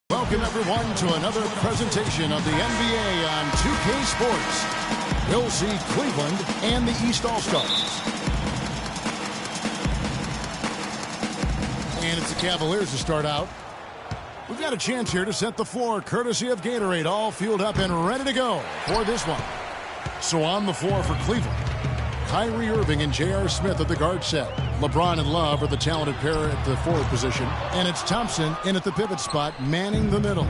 Welcome, everyone, to another presentation of the NBA on 2K Sports. We'll see Cleveland and the East All-Stars. And it's the Cavaliers to start out. We've got a chance here to set the floor, courtesy of Gatorade, all fueled up and ready to go for this one. So on the floor for Cleveland, Kyrie Irving and J.R. Smith at the guard set. LeBron and Love are the talented pair at the forward position. And it's Thompson in at the pivot spot, manning the middle.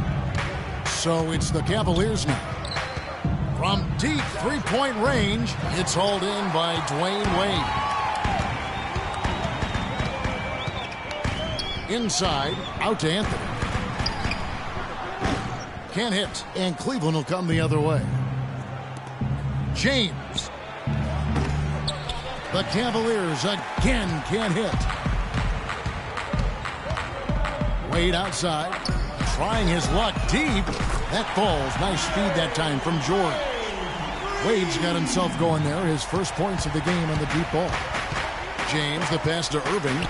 So it's the Cavaliers now. From deep three-point range, it's hauled in by Dwayne Wade. Inside, out to Anthony. Can't hit, and Cleveland will come the other way. James. The Cavaliers again can't hit. Wade outside, trying his luck deep. That falls. Nice feed that time from George. Wade's got himself going there. His first points of the game on the deep ball. James, the pass to Irving.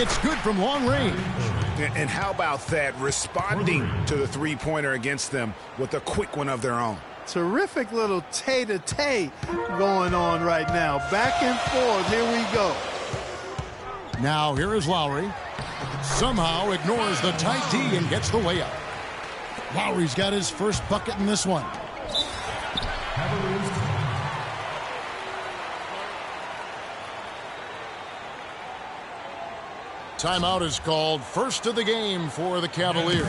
It's good from long range. And how about that, responding to the three-pointer against them with a quick one of their own. Terrific little tay-to-tay going on right now. Back and forth. Here we go. Now here is Lowry. Somehow ignores the tight D and gets the layup. Lowry's got his first bucket in this one. Timeout is called. First of the game for the Cavaliers.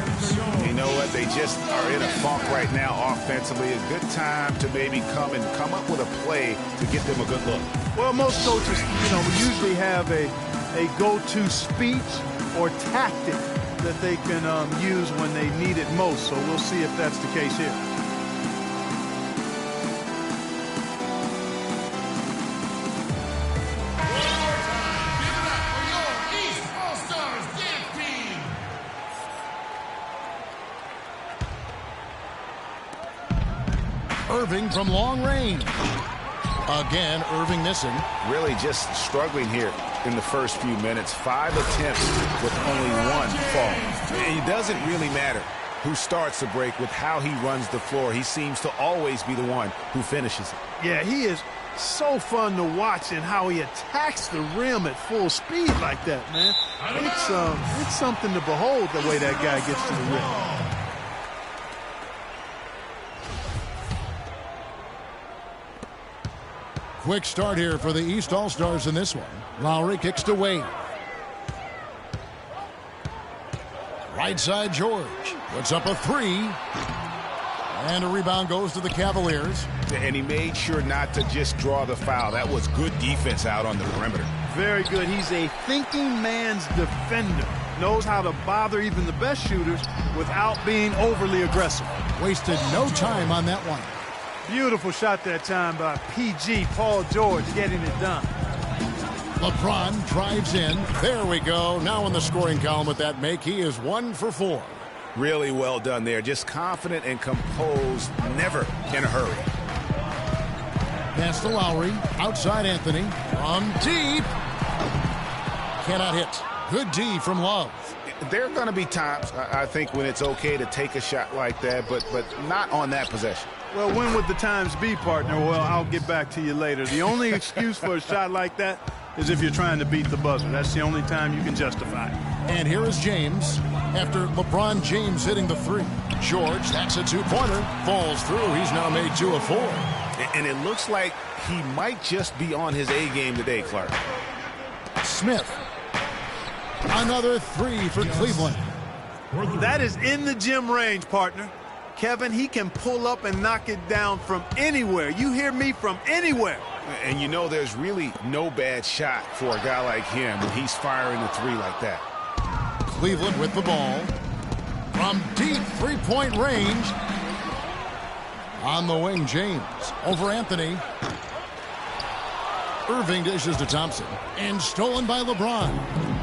You know what? They just are in a funk right now offensively. A good time to maybe come up with a play to get them a good look. Well, most coaches, usually have a go-to speech or tactic that they can use when they need it most. So we'll see if that's the case here. Irving from long range. Again, Irving missing. Really just struggling here in the first few minutes. 5 attempts with only one fall. It doesn't really matter who starts the break with how he runs the floor. He seems to always be the one who finishes it. Yeah, he is so fun to watch and how he attacks the rim at full speed like that, man. It's something to behold the way that guy gets to the rim. Quick start here for the East All-Stars in this one. Lowry kicks to Wade. Right side, George puts up a three. And a rebound goes to the Cavaliers. And he made sure not to just draw the foul. That was good defense out on the perimeter. Very good. He's a thinking man's defender. Knows how to bother even the best shooters without being overly aggressive. Wasted no time on that one. Beautiful shot that time by PG, Paul George, getting it done. LeBron drives in. There we go. Now in the scoring column with that make, he is 1 for 4. Really well done there. Just confident and composed, never in a hurry. Pass to Lowry. Outside Anthony. From deep. Cannot hit. Good D from Love. There are going to be times, I think, when it's okay to take a shot like that, but not on that possession. Well, when would the times be, partner? Well, I'll get back to you later. The only excuse for a shot like that is if you're trying to beat the buzzer. That's the only time you can justify it. And here is James after LeBron James hitting the three. George, that's a two-pointer. Falls through. He's now made 2 of 4. And it looks like he might just be on his A game today, Clark. Smith. Another 3 for Cleveland. That is in the gym range, partner. Kevin, he can pull up and knock it down from anywhere. You hear me? From anywhere. And you know there's really no bad shot for a guy like him when he's firing the 3 like that. Cleveland with the ball. From deep three-point range. On the wing, James. Over Anthony. Irving dishes to Thompson. And stolen by LeBron.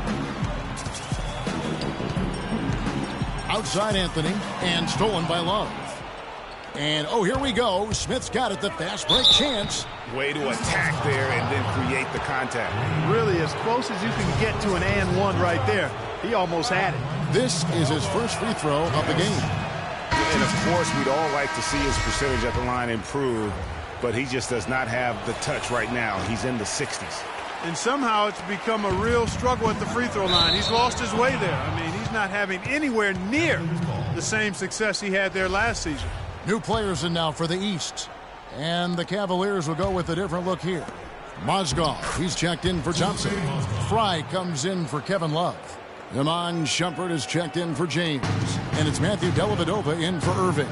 Outside Anthony, and stolen by Love. And, oh, here we go. Smith's got it, the fast break chance. Way to attack there and then create the contact. Really, as close as you can get to an and one right there. He almost had it. This is his first free throw of the game. And, of course, we'd all like to see his percentage at the line improve, but he just does not have the touch right now. He's in the 60s. And somehow it's become a real struggle at the free throw line. He's lost his way there. I mean, he's not having anywhere near the same success he had there last season. New players in now for the East. And the Cavaliers will go with a different look here. Mozgov, he's checked in for Thompson. Fry comes in for Kevin Love. Iman Shumpert is checked in for James. And it's Matthew Dellavedova in for Irving.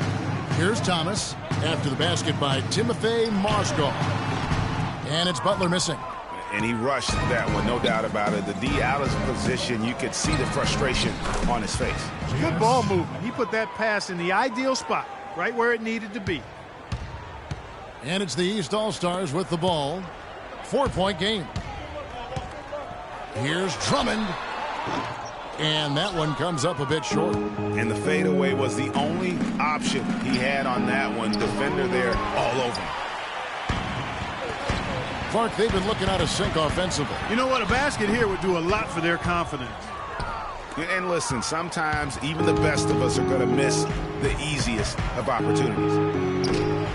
Here's Thomas after the basket by Timothy Mozgov. And it's Butler missing. And he rushed that one, no doubt about it. The D out of position, you could see the frustration on his face. Good ball movement. He put that pass in the ideal spot, right where it needed to be. And it's the East All-Stars with the ball. 4-point game. Here's Drummond. And that one comes up a bit short. And the fadeaway was the only option he had on that one. Defender there all over him. Clark, they've been looking out of sync offensively. You know what? A basket here would do a lot for their confidence. And listen, sometimes even the best of us are going to miss the easiest of opportunities.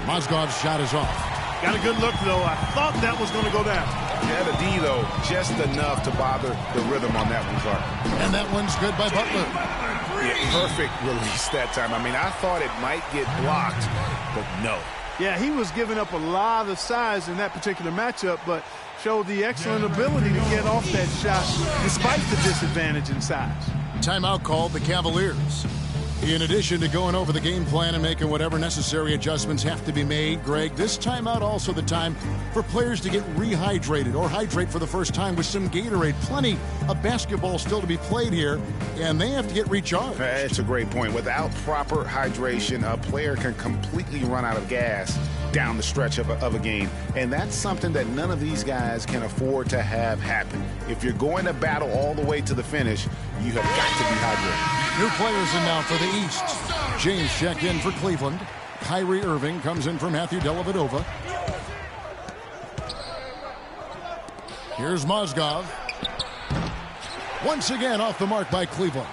Mozgov's shot is off. Got a good look, though. I thought that was going to go down. Yeah, the D, though, just enough to bother the rhythm on that one, Clark. And that one's good by Butler. Yeah, perfect release that time. I mean, I thought it might get blocked, but no. Yeah, he was giving up a lot of size in that particular matchup, but showed the excellent ability to get off that shot despite the disadvantage in size. Timeout called the Cavaliers. In addition to going over the game plan and making whatever necessary adjustments have to be made, Greg, this timeout also the time for players to get rehydrated or hydrate for the first time with some Gatorade. Plenty of basketball still to be played here, and they have to get recharged. That's a great point. Without proper hydration, a player can completely run out of gas down the stretch of a game, and that's something that none of these guys can afford to have happen. If you're going to battle all the way to the finish, you have got to be hydrated. New players in now for the East. James checked in for Cleveland. Kyrie Irving comes in for Matthew Dellavedova. Here's Mozgov. Once again off the mark by Cleveland.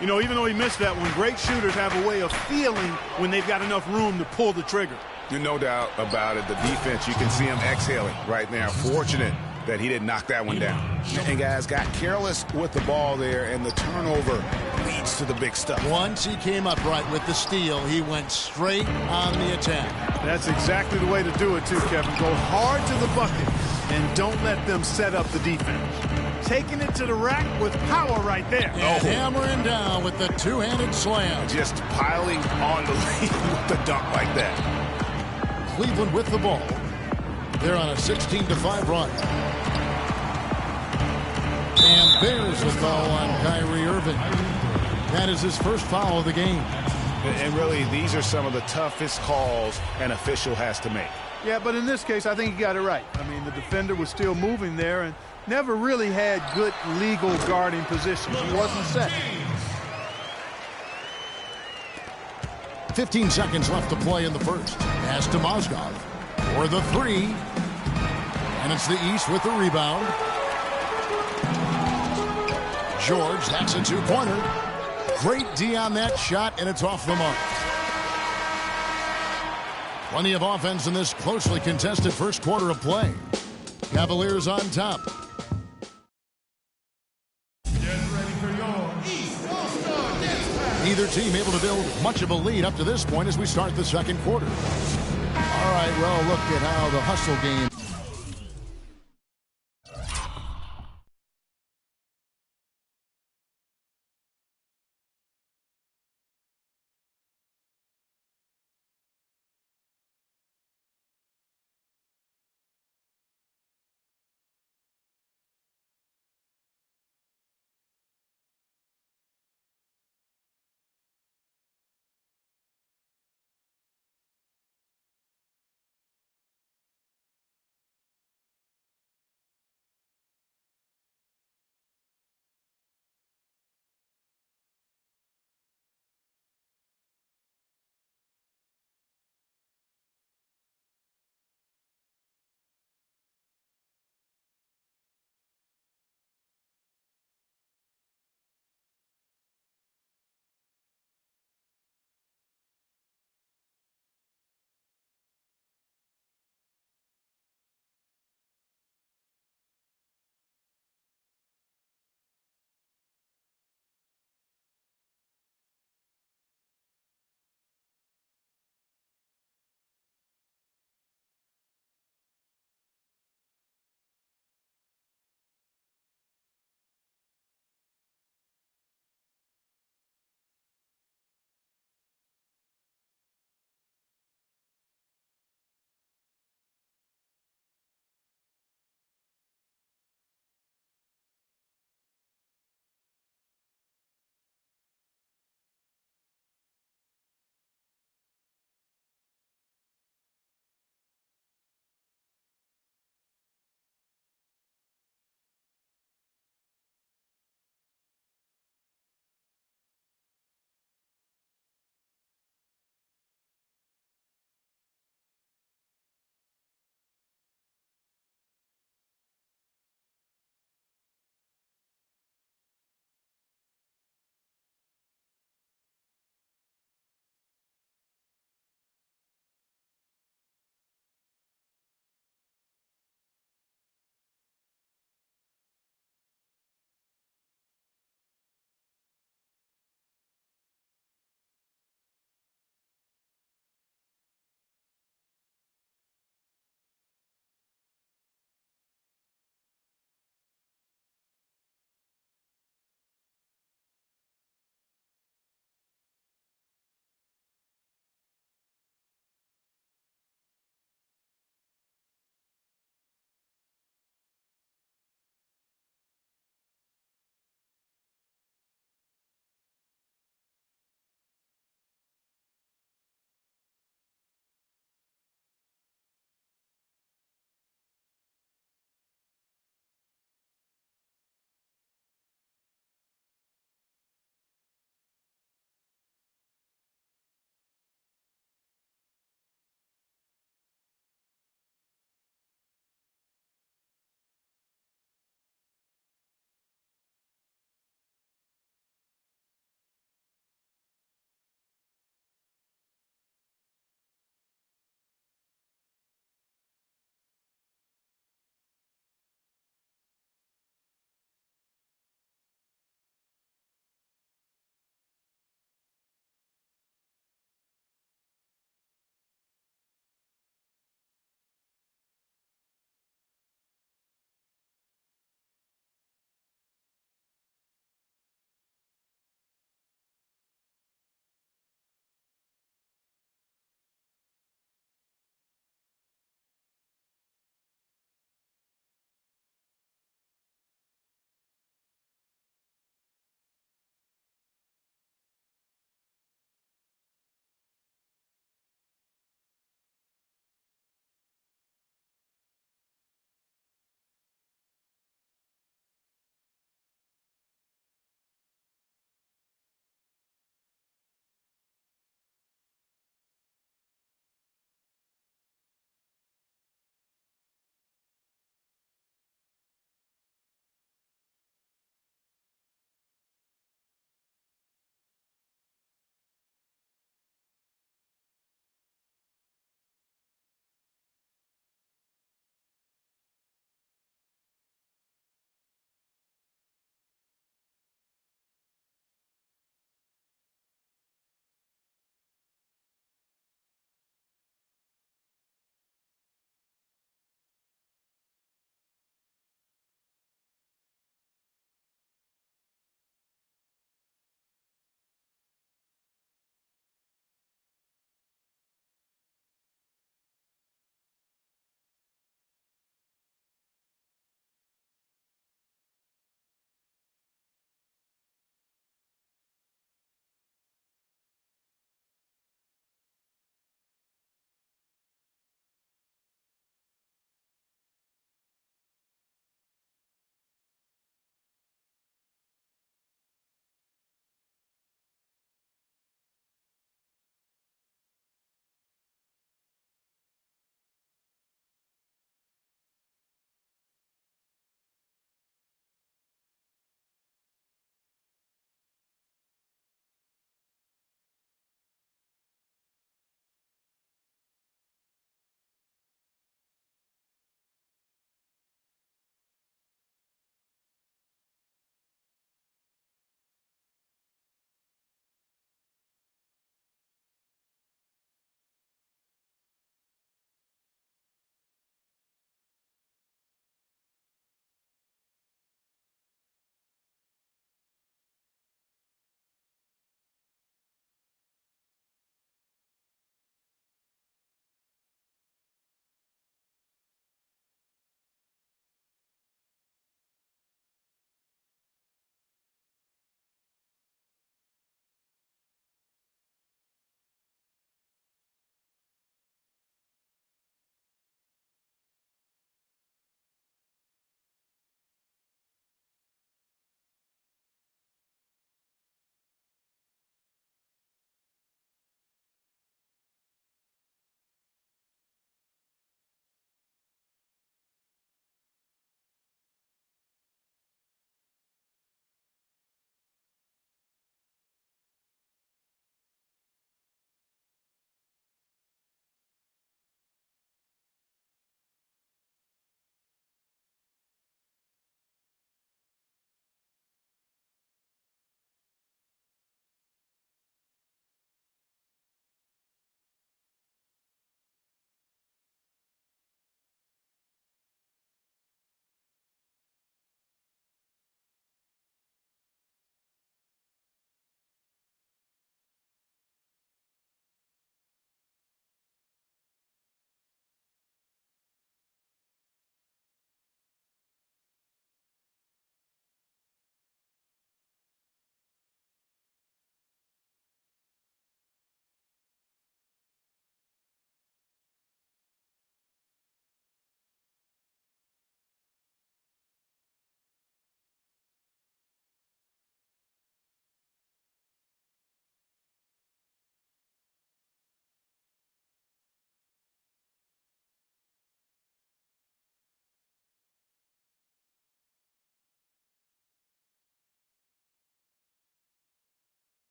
You know, even though he missed that one, great shooters have a way of feeling when they've got enough room to pull the trigger. No doubt about it. The defense, you can see him exhaling right now. Fortunate that he didn't knock that one down. And guys got careless with the ball there, and the turnover leads to the big stuff. Once he came up right with the steal, he went straight on the attack. That's exactly the way to do it, too, Kevin. Go hard to the bucket and don't let them set up the defense. Taking it to the rack with power right there. And hammering down with the two-handed slam. Just piling on the lead with the dunk like that. Cleveland with the ball. They're on a 16-5 run. And there's the foul on Kyrie Irving. That is his first foul of the game. And really, these are some of the toughest calls an official has to make. Yeah, but in this case, I think he got it right. I mean, the defender was still moving there and never really had good legal guarding positions. He wasn't set. 15 seconds left to play in the first. Pass to Mozgov for the three. And it's the East with the rebound. George, that's a two-pointer. Great D on that shot, and it's off the mark. Plenty of offense in this closely contested first quarter of play. Cavaliers on top. Neither team able to build much of a lead up to this point as we start the second quarter. All right, well, look at how the hustle game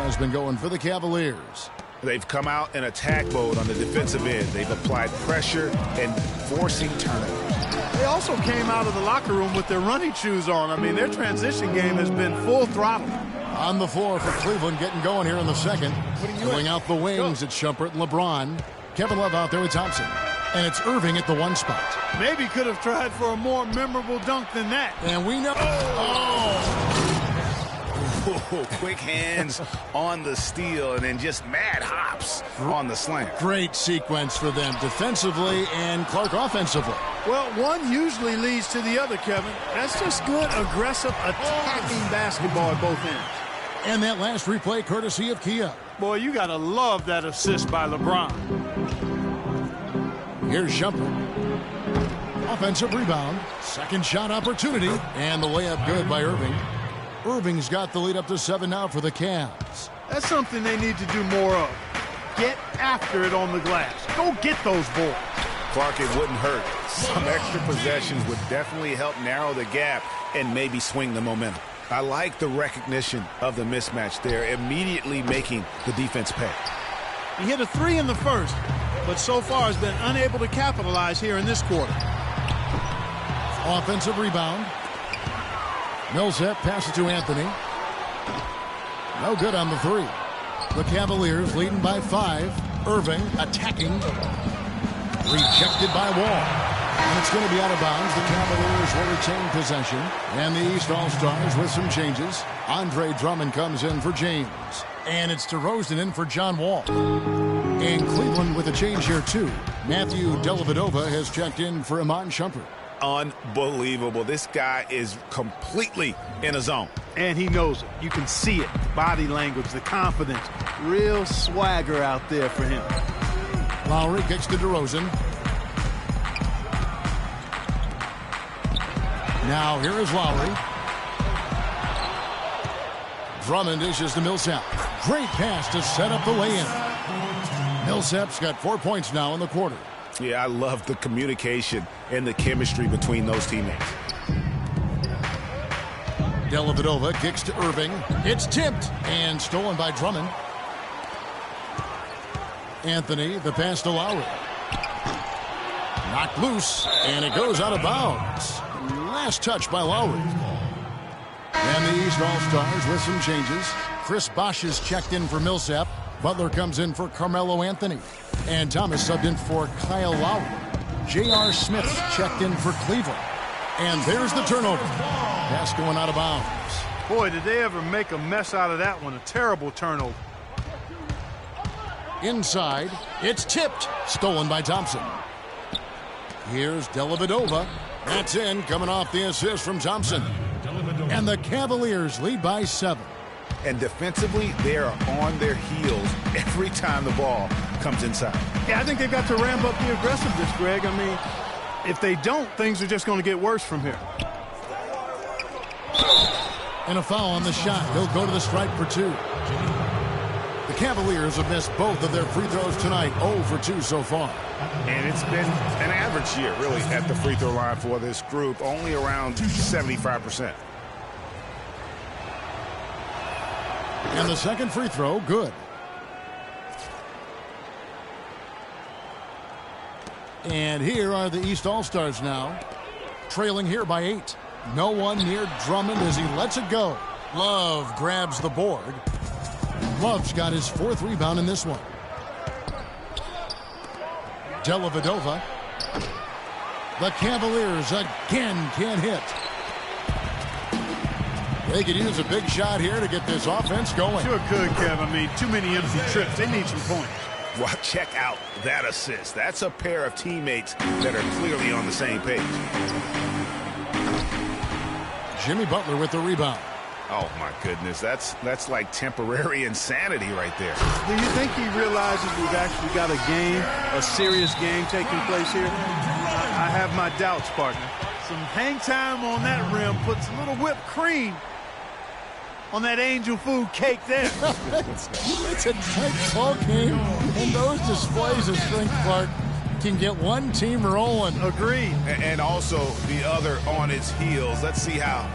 has been going for the Cavaliers. They've come out in attack mode on the defensive end. They've applied pressure and forcing turnovers. They also came out of the locker room with their running shoes on. I mean, their transition game has been full throttle. On the floor for Cleveland, getting going here in the second. Pulling out the wings, it's Shumpert and LeBron. Kevin Love out there with Thompson. And it's Irving at the 1 spot. Maybe could have tried for a more memorable dunk than that. And we know... Quick hands on the steal and then just mad hops on the slam. Great sequence for them defensively and Clark offensively. Well, one usually leads to the other, Kevin. That's just good, aggressive, attacking basketball at both ends. And that last replay courtesy of Kia. Boy, you got to love that assist by LeBron. Here's Shumpert. Offensive rebound. Second shot opportunity. And the layup good by Irving. Irving's got the lead up to 7 now for the Cavs. That's something they need to do more of. Get after it on the glass. Go get those balls. Clark, it wouldn't hurt. Some extra possessions would definitely help narrow the gap and maybe swing the momentum. I like the recognition of the mismatch there, immediately making the defense pay. He hit a 3 in the first, but so far has been unable to capitalize here in this quarter. Offensive rebound. Millsap passes to Anthony. No good on the 3. The Cavaliers leading by 5. Irving attacking. Rejected by Wall. And it's going to be out of bounds. The Cavaliers will retain possession. And the East All-Stars with some changes. Andre Drummond comes in for James. And it's DeRozan in for John Wall. And Cleveland with a change here, too. Matthew Dellavedova has checked in for Iman Shumpert. Unbelievable. This guy is completely in a zone. And he knows it. You can see it. Body language, the confidence. Real swagger out there for him. Lowry kicks to DeRozan. Now here is Lowry. Drummond dishes to Millsap. Great pass to set up the lay-in. Millsap's got 4 points now in the quarter. Yeah, I love the communication and the chemistry between those teammates. Dellavedova kicks to Irving. It's tipped and stolen by Drummond. Anthony, the pass to Lowry. Knocked loose, and it goes out of bounds. Last touch by Lowry. And the East All-Stars with some changes. Chris Bosh is checked in for Millsap. Butler comes in for Carmelo Anthony. And Thomas subbed in for Kyle Lowry. J.R. Smith's checked in for Cleveland. And there's the turnover. Pass going out of bounds. Boy, did they ever make a mess out of that one. A terrible turnover. Inside, it's tipped. Stolen by Thompson. Here's Dellavedova. That's in, coming off the assist from Thompson. And the Cavaliers lead by 7. And defensively, they are on their heels every time the ball comes inside. Yeah, I think they've got to ramp up the aggressiveness, Greg. I mean, if they don't, things are just going to get worse from here. And a foul on the shot. He'll go to the stripe for 2. The Cavaliers have missed both of their free throws tonight, 0 for 2 so far. And it's been an average year, really, at the free throw line for this group, only around 75%. And the second free throw, good. And here are the East All-Stars now, trailing here by 8. No one near Drummond as he lets it go. Love grabs the board. Love's got his 4th rebound in this one. Dellavedova. The Cavaliers again can't hit. They could use a big shot here to get this offense going. Sure could, Kev. I mean, too many empty trips. They need some points. Well, check out that assist. That's a pair of teammates that are clearly on the same page. Jimmy Butler with the rebound. Oh, my goodness. That's like temporary insanity right there. Do you think he realizes we've actually got a game, a serious game taking place here? I have my doubts, partner. Some hang time on that rim puts a little whipped cream on that angel food cake there. It's a tight ball game, and those displays of strength, Clark, can get one team rolling. Agreed. And also the other on its heels. Let's see how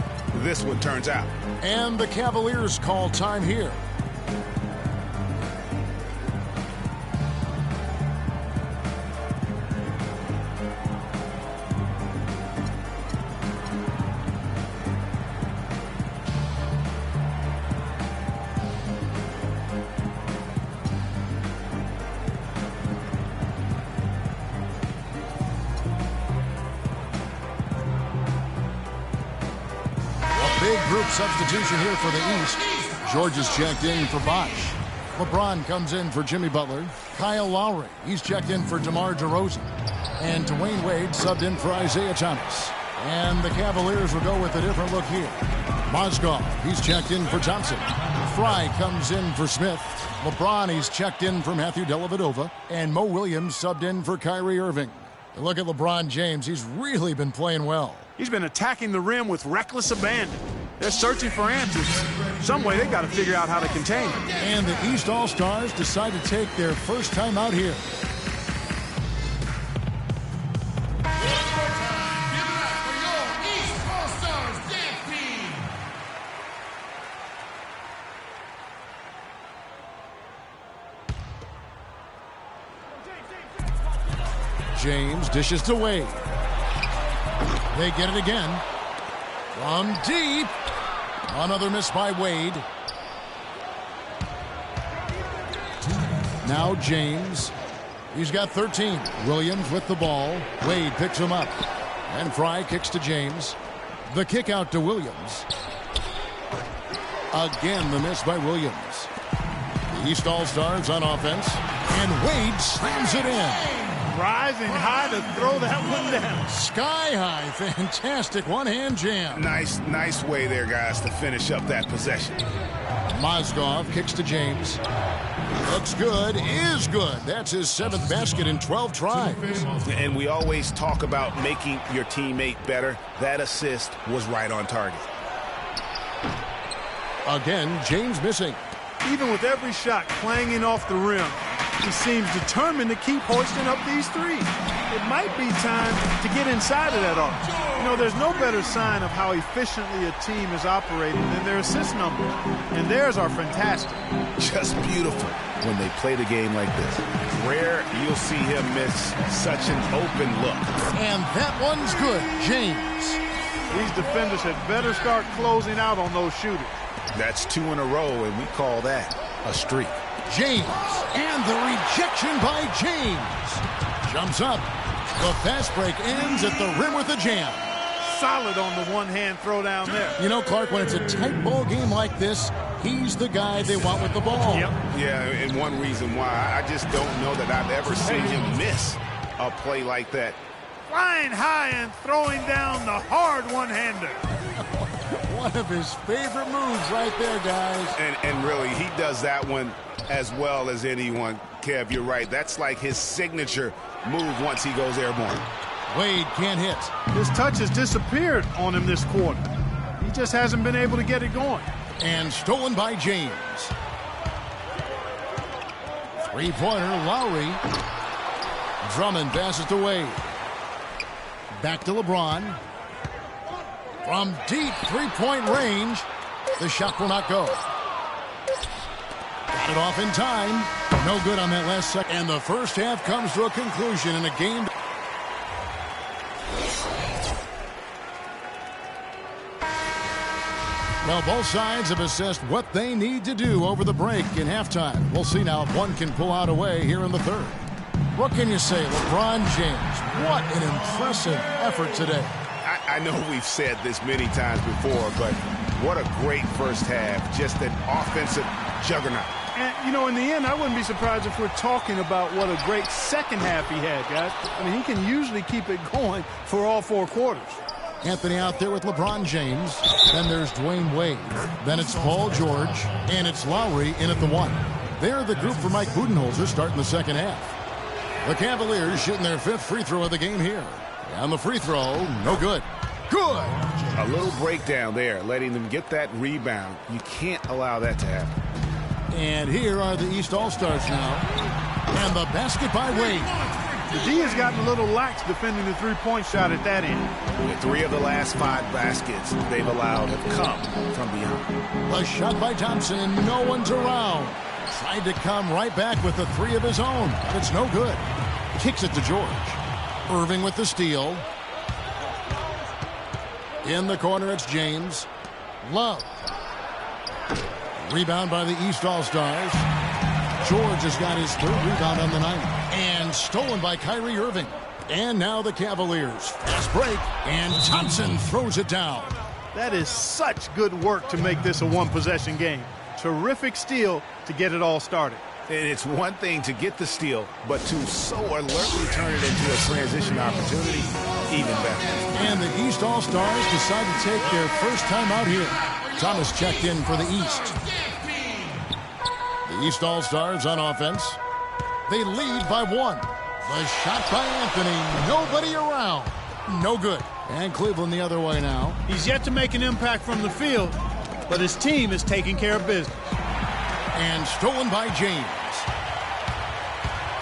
this one turns out. And the Cavaliers call time here. group substitution here for the East. George is checked in for Bosch. LeBron comes in for Jimmy Butler. Kyle Lowry, he's checked in for DeMar DeRozan. And Dwayne Wade subbed in for Isaiah Thomas. And the Cavaliers will go with a different look here. Mozgov, he's checked in for Thompson. Fry comes in for Smith. LeBron, he's checked in for Matthew Dellavedova. And Mo Williams subbed in for Kyrie Irving. Look at LeBron James. He's really been playing well. He's been attacking the rim with reckless abandon. They're searching for answers. Some way they got to figure out how to contain him. And the East All-Stars decide to take their first time out here. James dishes to Wade. They get it again. From deep. Another miss by Wade. Now James. He's got 13. Williams with the ball. Wade picks him up. And Fry kicks to James. The kick out to Williams. Again, the miss by Williams. The East All-Stars on offense. And Wade slams it in. Rising high to throw that one down. Sky high. Fantastic one-hand jam. Nice way there, guys, to finish up that possession. Mozgov kicks to James. Looks good. Is good. That's his 7th basket in 12 tries. And we always talk about making your teammate better. That assist was right on target. Again, James missing. Even with every shot clanging off the rim, he seems determined to keep hoisting up these threes. It might be time to get inside of that arc. You know, there's no better sign of how efficiently a team is operating than their assist numbers. And theirs are fantastic. Just beautiful when they play the game like this. Rare you'll see him miss such an open look. And that one's good. James. These defenders had better start closing out on those shooters. That's 2 in a row, and we call that a streak. James, and the rejection by James. Jumps up. The fast break ends at the rim with a jam. Solid on the one-hand throw down there. You know, Clark, when it's a tight ball game like this, he's the guy they want with the ball. Yep. Yeah, and one reason why, I just don't know that I've ever seen him miss a play like that. Flying high and throwing down the hard one-hander. One of his favorite moves right there, guys. And really, he does that one as well as anyone. Kev, you're right. That's like his signature move once he goes airborne. Wade can't hit. His touch has disappeared on him this quarter. He just hasn't been able to get it going. And stolen by James. Three-pointer, Lowry. Drummond passes to Wade. Back to LeBron. From deep three-point range, the shot will not go. Got it off in time. No good on that last second. And the first half comes to a conclusion in a game. Well, both sides have assessed what they need to do over the break in halftime. We'll see now if one can pull out away here in the third. What can you say, LeBron James? What an impressive effort today. I know we've said this many times before, but what a great first half. Just an offensive juggernaut. And, you know, in the end, I wouldn't be surprised if we're talking about what a great second half he had, guys. I mean, he can usually keep it going for all 4 quarters. Anthony out there with LeBron James. Then there's Dwayne Wade. Then it's Paul George. And it's Lowry in at the 1. They're the group for Mike Budenholzer starting the second half. The Cavaliers shooting their 5th free throw of the game here. And the free throw, no good. Good! A little breakdown there, letting them get that rebound. You can't allow that to happen. And here are the East All-Stars now. And the basket by Wade. The D has gotten a little lax defending the three-point shot at that end. 3 of the last 5 baskets they've allowed have come from beyond. The shot by Thompson, and no one's around. Tried to come right back with the 3 of his own, but it's no good. Kicks it to George. Irving with the steal. In the corner, it's James. Love. Rebound by the East All-Stars. George has got his 3rd rebound on the night. And stolen by Kyrie Irving. And now the Cavaliers. Fast break. And Thompson throws it down. That is such good work to make this a one-possession game. Terrific steal to get it all started. And it's one thing to get the steal, but to so alertly turn it into a transition opportunity, even better. And the East All-Stars decide to take their first time out here. Thomas checked in for the East. The East All-Stars on offense. They lead by 1. The shot by Anthony. Nobody around. No good. And Cleveland the other way now. He's yet to make an impact from the field, but his team is taking care of business. And stolen by James.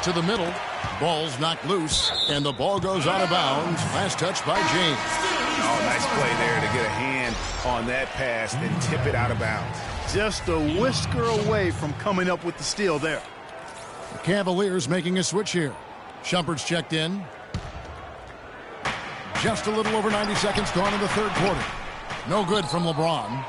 To the middle. Ball's knocked loose. And the ball goes out of bounds. Last touch by James. Oh, nice play there to get a hand on that pass and tip it out of bounds. Just a whisker away from coming up with the steal there. The Cavaliers making a switch here. Shumpert's checked in. Just a little over 90 seconds gone in the third quarter. No good from LeBron.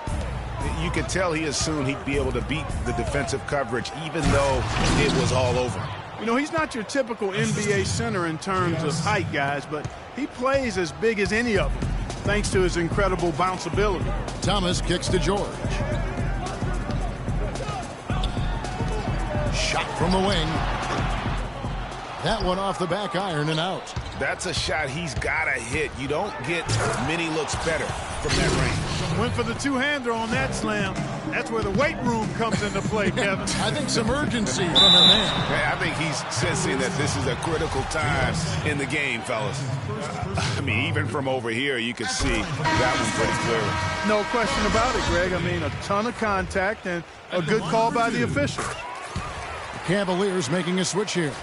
You could tell he assumed he'd be able to beat the defensive coverage even though it was all over. You know, he's not your typical NBA center in terms of height, guys, but he plays as big as any of them, thanks to his incredible bounce ability. Thomas kicks to George. Shot from the wing. That one off the back iron and out. That's a shot he's got to hit. You don't get many looks better from that range. Went for the two-hander on that slam. That's where the weight room comes into play, Kevin. I think some urgency from the man. I think he's sensing that this is a critical time in the game, fellas. I mean, even from over here, you could see that one pretty clearly. No question about it, Greg. I mean, a ton of contact and a good call by the official. The Cavaliers making a switch here.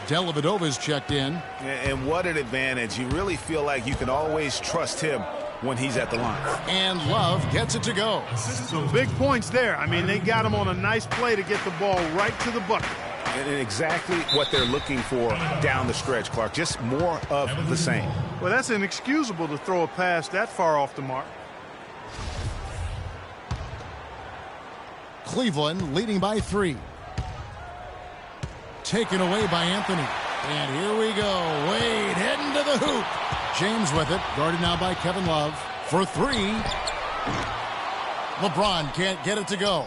Dellavedova's checked in. And what an advantage. You really feel like you can always trust him when he's at the line. And Love gets it to go. Some big points there. I mean, they got him on a nice play to get the ball right to the bucket. And exactly what they're looking for down the stretch, Clark. Just more of the same. Well, that's inexcusable to throw a pass that far off the mark. Cleveland leading by 3. Taken away by Anthony. And here we go. Wade heading to the hoop. James with it. Guarded now by Kevin Love. For 3. LeBron can't get it to go.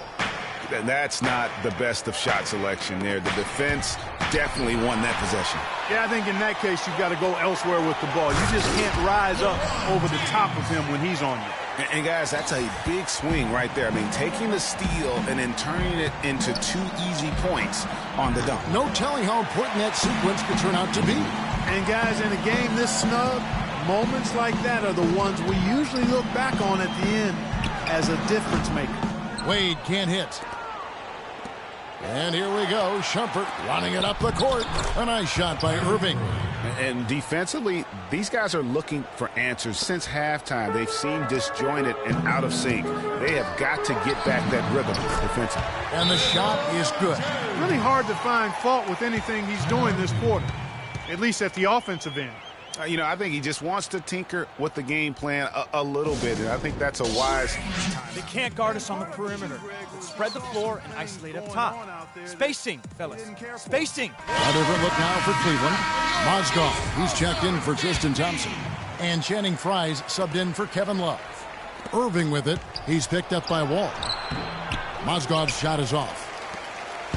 And that's not the best of shot selection there. The defense definitely won that possession. Yeah, I think in that case you've got to go elsewhere with the ball. You just can't rise up over the top of him when he's on you. And guys, that's a big swing right there. I mean, taking the steal and then turning it into 2 easy points on the dunk. No telling how important that sequence could turn out to be. And guys, in a game this snug, moments like that are the ones we usually look back on at the end as a difference maker. Wade can't hit. And here we go. Shumpert running it up the court. A nice shot by Irving. And defensively, these guys are looking for answers since halftime. They've seemed disjointed and out of sync. They have got to get back that rhythm defensively. And the shot is good. Really hard to find fault with anything he's doing this quarter, at least at the offensive end. You know, I think he just wants to tinker with the game plan a little bit, and I think that's a wise. They can't guard us on the perimeter. Let's spread the floor and isolate up top. Spacing, fellas. Spacing. A different look now for Cleveland. Mozgov, he's checked in for Tristan Thompson. And Channing Frye's subbed in for Kevin Love. Irving with it. He's picked up by Wall. Mozgov's shot is off.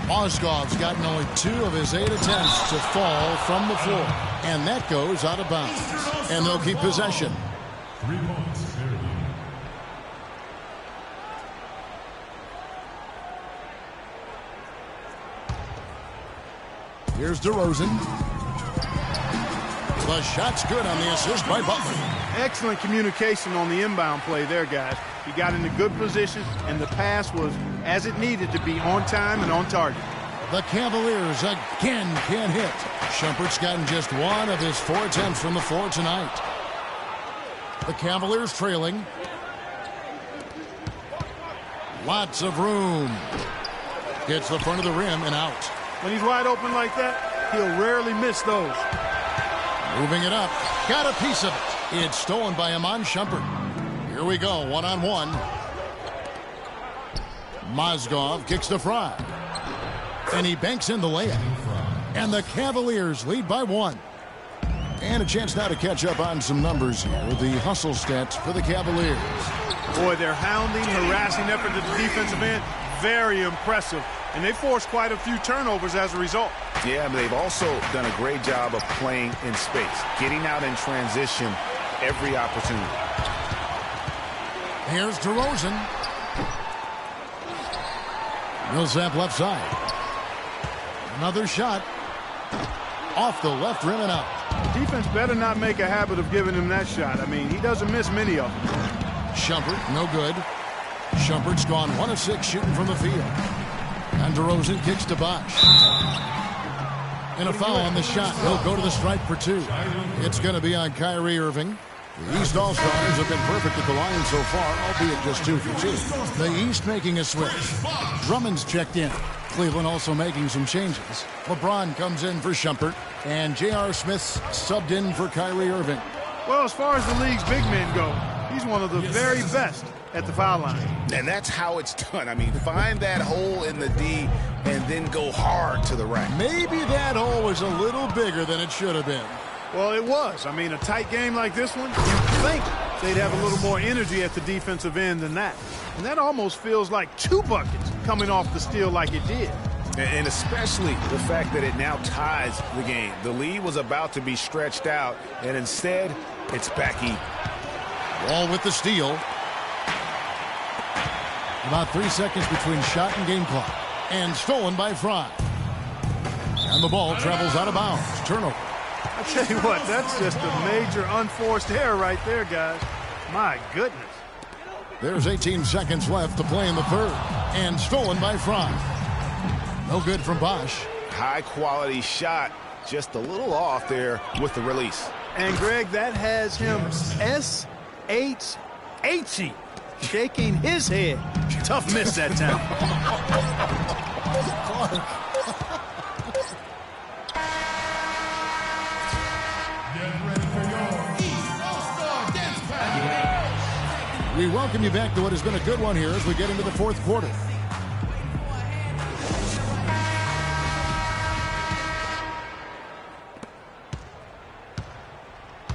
Mozgov's gotten only 2 of his 8 attempts to fall from the floor. And that goes out of bounds. And they'll keep possession. Here's DeRozan. The shot's good on the assist by Butler. Excellent communication on the inbound play there, guys. He got into good position, and the pass was as it needed to be, on time and on target. The Cavaliers again can't hit. Shumpert's gotten just 1 of his 4 attempts from the floor tonight. The Cavaliers trailing. Lots of room. Hits the front of the rim and out. When he's wide open like that, he'll rarely miss those. Moving it up. Got a piece of it. It's stolen by Iman Shumpert. Here we go, one-on-one. Mozgov kicks to Frye. And he banks in the layup. And the Cavaliers lead by 1. And a chance now to catch up on some numbers here. The hustle stats for the Cavaliers. Boy, their hounding, harassing effort at the defensive end, very impressive. And they forced quite a few turnovers as a result. Yeah, but they've also done a great job of playing in space, getting out in transition every opportunity. Here's DeRozan. Millsap left side. Another shot. Off the left rim and out. Defense better not make a habit of giving him that shot. I mean, he doesn't miss many of them. Shumpert, no good. Shumpert's gone 1 of 6 shooting from the field. And DeRozan kicks to Bosh. And a foul on the shot. He'll go to the stripe for 2. It's going to be on Kyrie Irving. The East All-Stars have been perfect at the line so far, albeit just 2 for 2. The East making a switch. Drummond's checked in. Cleveland also making some changes. LeBron comes in for Shumpert. And J.R. Smith's subbed in for Kyrie Irving. Well, as far as the league's big men go, he's one of the very best at the foul line. And that's how it's done. I mean, find that hole in the D and then go hard to the rack. Maybe that hole was a little bigger than it should have been. Well, it was. I mean, a tight game like this one, you'd think they'd have a little more energy at the defensive end than that. And that almost feels like 2 buckets coming off the steal like it did. And especially the fact that it now ties the game. The lead was about to be stretched out, and instead, it's back even. Wall with the steal. About 3 seconds between shot and game clock. And stolen by Fry. And the ball travels out of bounds. Turnover. I tell you what, that's just a major unforced error right there, guys. My goodness. There's 18 seconds left to play in the third. And stolen by Fry. No good from Bosh. High quality shot, just a little off there with the release. And Greg, that has him S-H-H-E, shaking his head. Tough miss that time. We welcome you back to what has been a good one here as we get into the fourth quarter.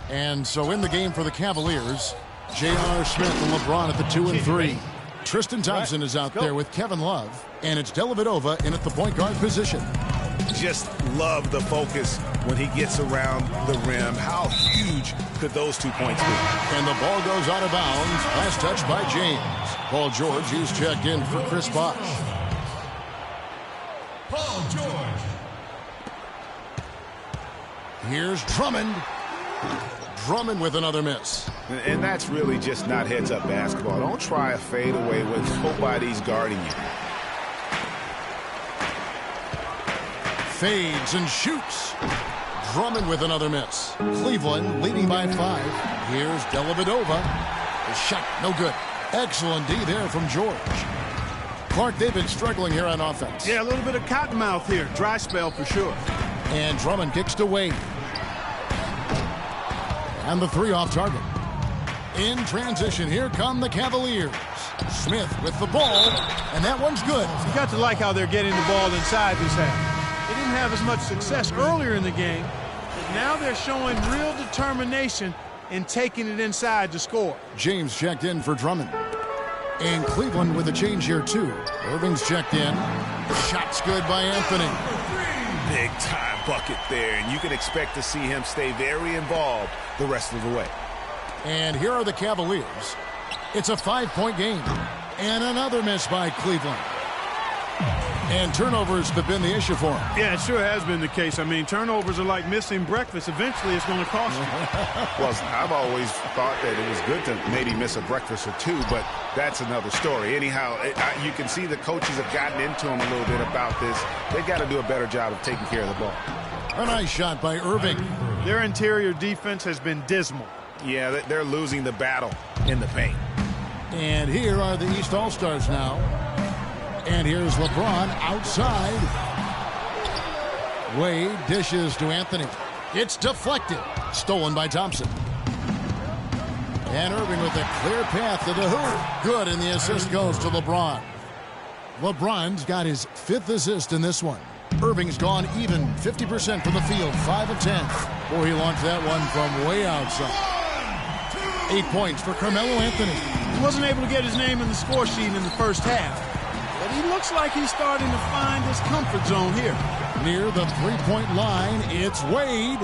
And so in the game for the Cavaliers, J.R. Smith and LeBron at the 2 and 3. Tristan Thompson is out there with Kevin Love, and it's Dellavedova in at the point guard position. Just love the focus when he gets around the rim. How huge could those 2 points be? And the ball goes out of bounds. Last touch by James. Paul George, he's checked in for Chris Bosh. Paul George. Here's Drummond. Drummond with another miss. And that's really just not heads-up basketball. Don't try a fadeaway when nobody's guarding you. Fades and shoots. Drummond with another miss. Cleveland leading by 5. Here's Dellavedova. The shot, no good. Excellent D there from George. Clark, they've been struggling here on offense. Yeah, a little bit of cottonmouth here. Dry spell for sure. And Drummond kicks to Wade. And the 3 off target. In transition, here come the Cavaliers. Smith with the ball, and that one's good. You got to like how they're getting the ball inside this half. They didn't have as much success earlier in the game, but now they're showing real determination in taking it inside to score. James checked in for Drummond. And Cleveland with a change here, too. Irving's checked in. Shot's good by Anthony. Big time bucket there, and you can expect to see him stay very involved the rest of the way. And here are the Cavaliers. It's a 5-point game. And another miss by Cleveland. And turnovers have been the issue for him. Yeah, it sure has been the case. I mean, turnovers are like missing breakfast. Eventually, it's going to cost you. Well, I've always thought that it was good to maybe miss a breakfast or 2, but that's another story. Anyhow, you can see the coaches have gotten into him a little bit about this. They've got to do a better job of taking care of the ball. A nice shot by Irving. Their interior defense has been dismal. Yeah, they're losing the battle in the paint. And here are the East All-Stars now. And here's LeBron outside. Wade dishes to Anthony. It's deflected. Stolen by Thompson. And Irving with a clear path to the hoop. Good, and the assist goes to LeBron. LeBron's got his 5th assist in this one. Irving's gone even 50% from the field, 5 of 10. Boy, he launched that one from way outside. 8 points for Carmelo Anthony. He wasn't able to get his name in the score sheet in the first half, but he looks like he's starting to find his comfort zone here. Near the three-point line, it's Wade.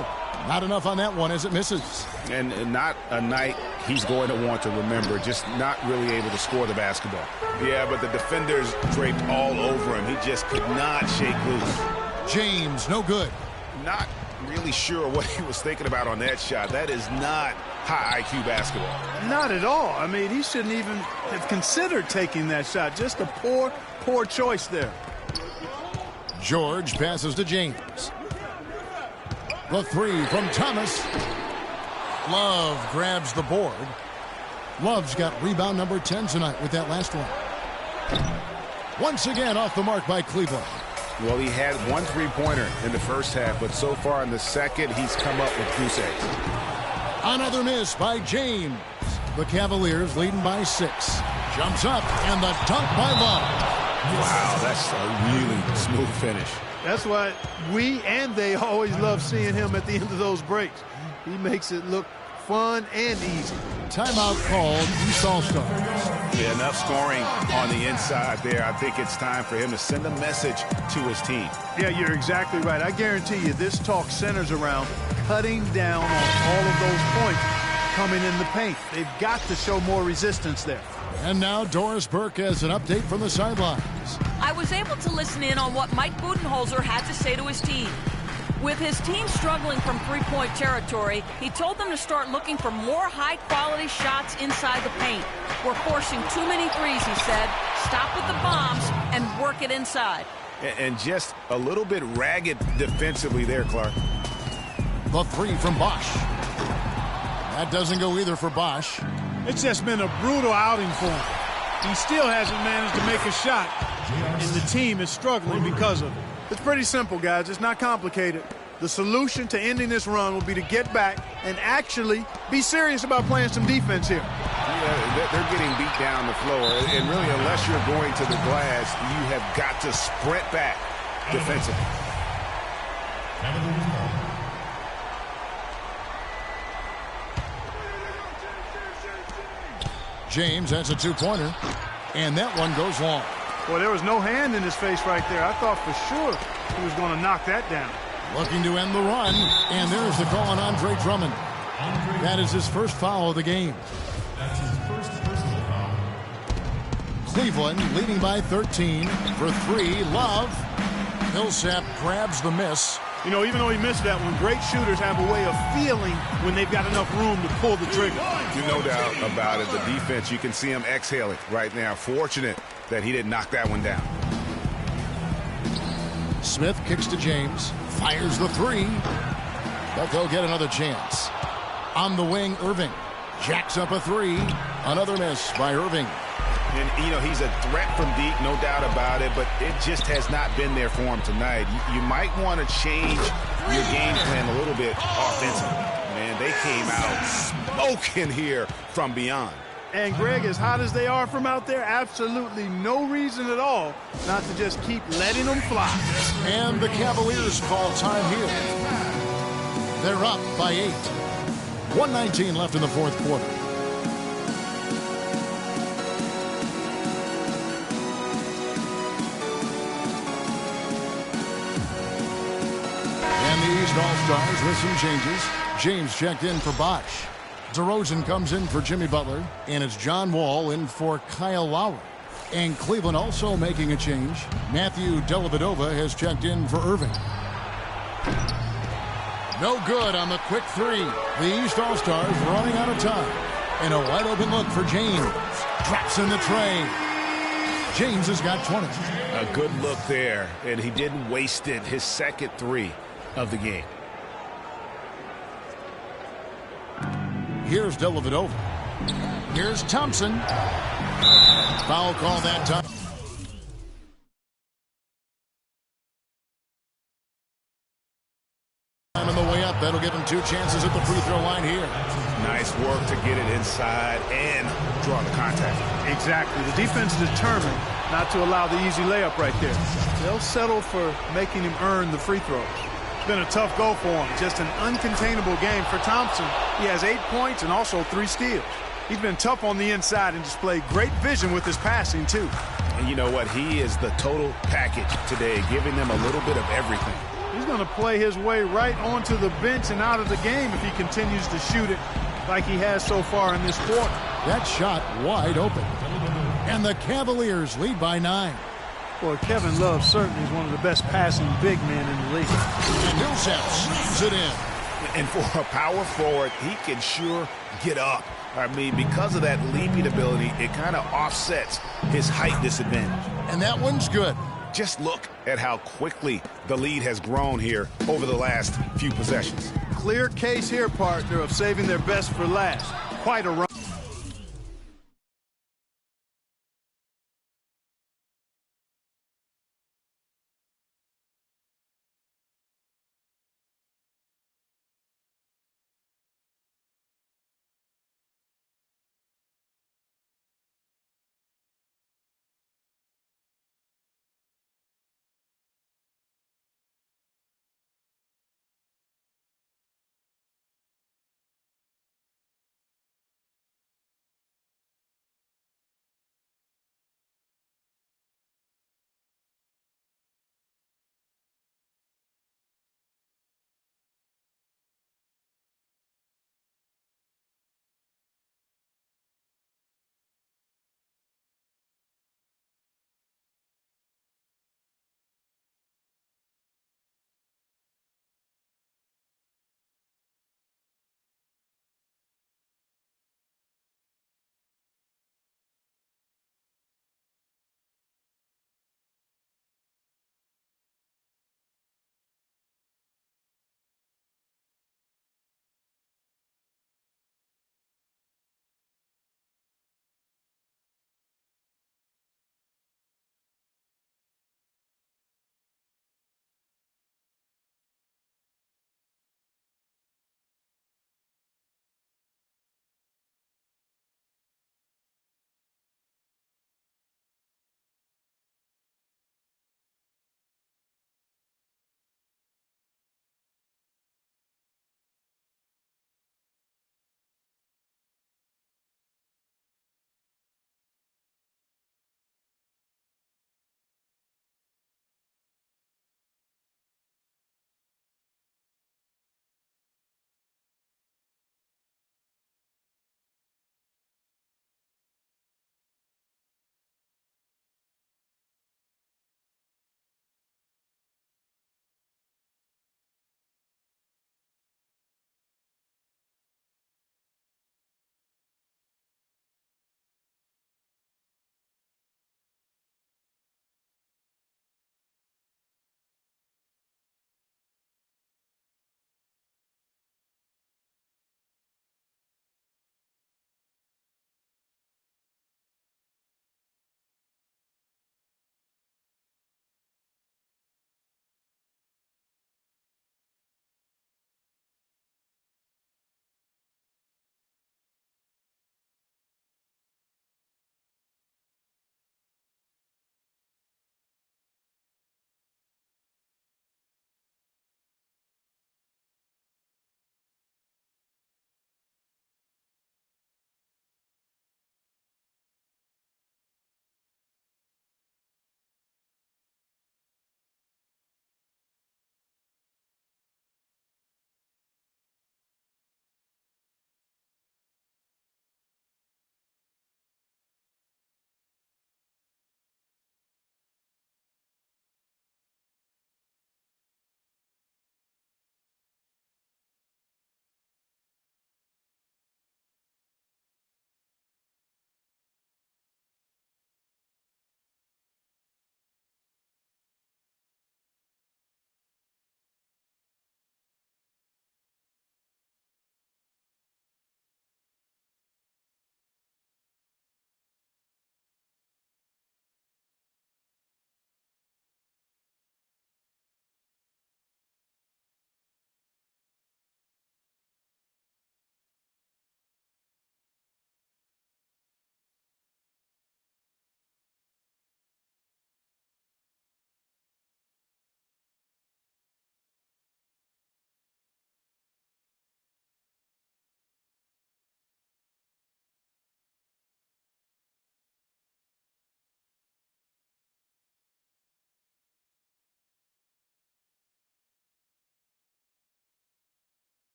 Not enough on that one as it misses. And not a night he's going to want to remember, just not really able to score the basketball. Yeah, but the defenders draped all over him. He just could not shake loose. James, no good. Not really sure what he was thinking about on that shot. That is not high IQ basketball. Not at all. I mean, he shouldn't even have considered taking that shot. Just a poor choice there. George passes to James. The three from Thomas. Love grabs the board. Love's got rebound number 10 tonight with that last one. Once again off the mark by Cleveland. Well, he had one three-pointer in the first half, but so far in the second, he's come up with goose eggs. Another miss by James. The Cavaliers leading by 6. Jumps up, and the dunk by Love. Wow, that's a really smooth finish. That's why we and they always love seeing him at the end of those breaks. He makes it look fun and easy. Timeout called, East All-Stars. Yeah, enough scoring on the inside there. I think it's time for him to send a message to his team. Yeah, you're exactly right. I guarantee you this talk centers around cutting down on all of those points coming in the paint. They've got to show more resistance there. And now Doris Burke has an update from the sidelines. I was able to listen in on what Mike Budenholzer had to say to his team. With his team struggling from three-point territory, he told them to start looking for more high-quality shots inside the paint. We're forcing too many threes, he said. Stop with the bombs and work it inside. And just a little bit ragged defensively there, Clark. The three from Bosch. That doesn't go either for Bosch. It's just been a brutal outing for him. He still hasn't managed to make a shot, and the team is struggling because of it. It's pretty simple, guys. It's not complicated. The solution to ending this run will be to get back and actually be serious about playing some defense here. Yeah, they're getting beat down the floor, and really, unless you're going to the glass, you have got to sprint back defensively. James has a two-pointer, and that one goes long. Well, there was no hand in his face right there. I thought for sure he was going to knock that down. Looking to end the run, and there's the call on Andre Drummond. That is his first foul of the game. That's his first personal foul. Cleveland leading by 13 for 3. Love. Millsap grabs the miss. You know, even though he missed that one, great shooters have a way of feeling when they've got enough room to pull the trigger. No doubt about it. The defense, you can see him exhaling right now. Fortunate that he didn't knock that one down. Smith kicks to James. Fires the three. But they'll get another chance. On the wing, Irving. Jacks up a three. Another miss by Irving. And, you know, he's a threat from deep, no doubt about it, but it just has not been there for him tonight. You might want to change your game plan a little bit offensively. Man, they came out smoking here from beyond. And, Greg, as hot as they are from out there, absolutely no reason at all not to just keep letting them fly. And the Cavaliers call time here. They're up by 8. 1:19 left in the fourth quarter. And the East All-Stars with some changes. James checked in for Bosch. DeRozan comes in for Jimmy Butler, and it's John Wall in for Kyle Lowry. And Cleveland also making a change. Matthew Dellavedova has checked in for Irving. No good on the quick three. The East All-Stars running out of time. And a wide open look for James. Drops in the tray. James has got 20. A good look there, and he didn't waste it. His second three of the game. Here's Dellavedova. Here's Thompson. Foul call that time. On the way up, that'll give him 2 chances at the free throw line here. Nice work to get it inside and draw the contact. Exactly. The defense is determined not to allow the easy layup right there. They'll settle for making him earn the free throws. It's been a tough goal for him. Just an uncontainable game for Thompson. He has 8 points and also 3 steals. He's been tough on the inside and displayed great vision with his passing, too. And you know what? He is the total package today, giving them a little bit of everything. He's going to play his way right onto the bench and out of the game if he continues to shoot it like he has so far in this quarter. That shot wide open. And the Cavaliers lead by 9. Boy, Kevin Love certainly is one of the best passing big men in the league. And Millsap slams it in. And for a power forward, he can sure get up. I mean, because of that leaping ability, it kind of offsets his height disadvantage. And that one's good. Just look at how quickly the lead has grown here over the last few possessions. Clear case here, partner, of saving their best for last. Quite a run.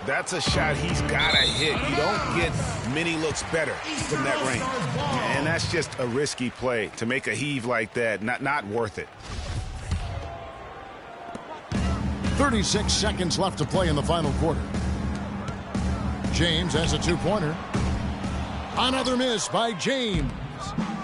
That's a shot he's got to hit. You don't get many looks better from that range. And that's just a risky play. To make a heave like that, not worth it. 36 seconds left to play in the final quarter. James has a two-pointer. Another miss by James.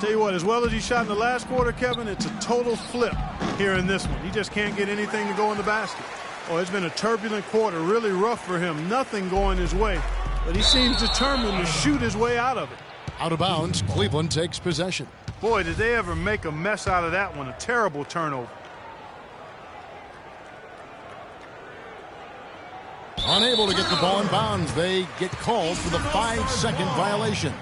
Tell you what, as well as he shot in the last quarter, Kevin, it's a total flip here in this one. He just can't get anything to go in the basket. Oh, it's been a turbulent quarter, really rough for him. Nothing going his way, but he seems determined to shoot his way out of it. Out of bounds, Cleveland takes possession. Boy, did they ever make a mess out of that one. A terrible turnover. Unable to get the ball in bounds. They get called for the 5-second violation.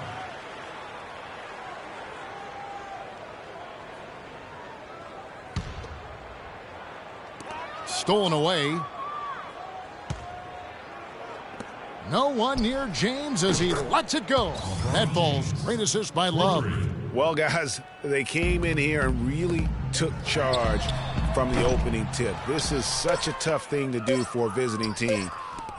Stolen away. No one near James as he lets it go. That falls. Great assist by Love. Well, guys, they came in here and really took charge from the opening tip. This is such a tough thing to do for a visiting team.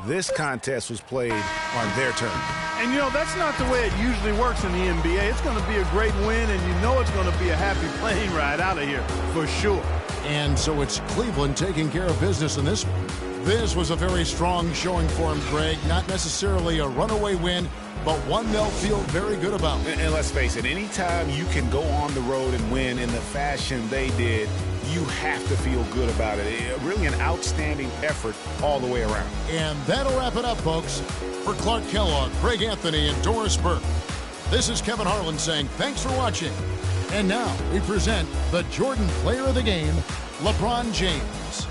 This contest was played on their terms. And, you know, that's not the way it usually works in the NBA. It's going to be a great win, and you know it's going to be a happy plane ride out of here for sure. And so it's Cleveland taking care of business in this one. This was a very strong showing for him, Greg. Not necessarily a runaway win, but one they'll feel very good about. And let's face it, anytime you can go on the road and win in the fashion they did, you have to feel good about it. Really an outstanding effort all the way around. And that'll wrap it up, folks. For Clark Kellogg, Greg Anthony, and Doris Burke, this is Kevin Harlan saying thanks for watching. And now we present the Jordan Player of the Game, LeBron James.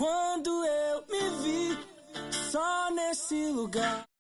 quando eu me vi só nesse lugar.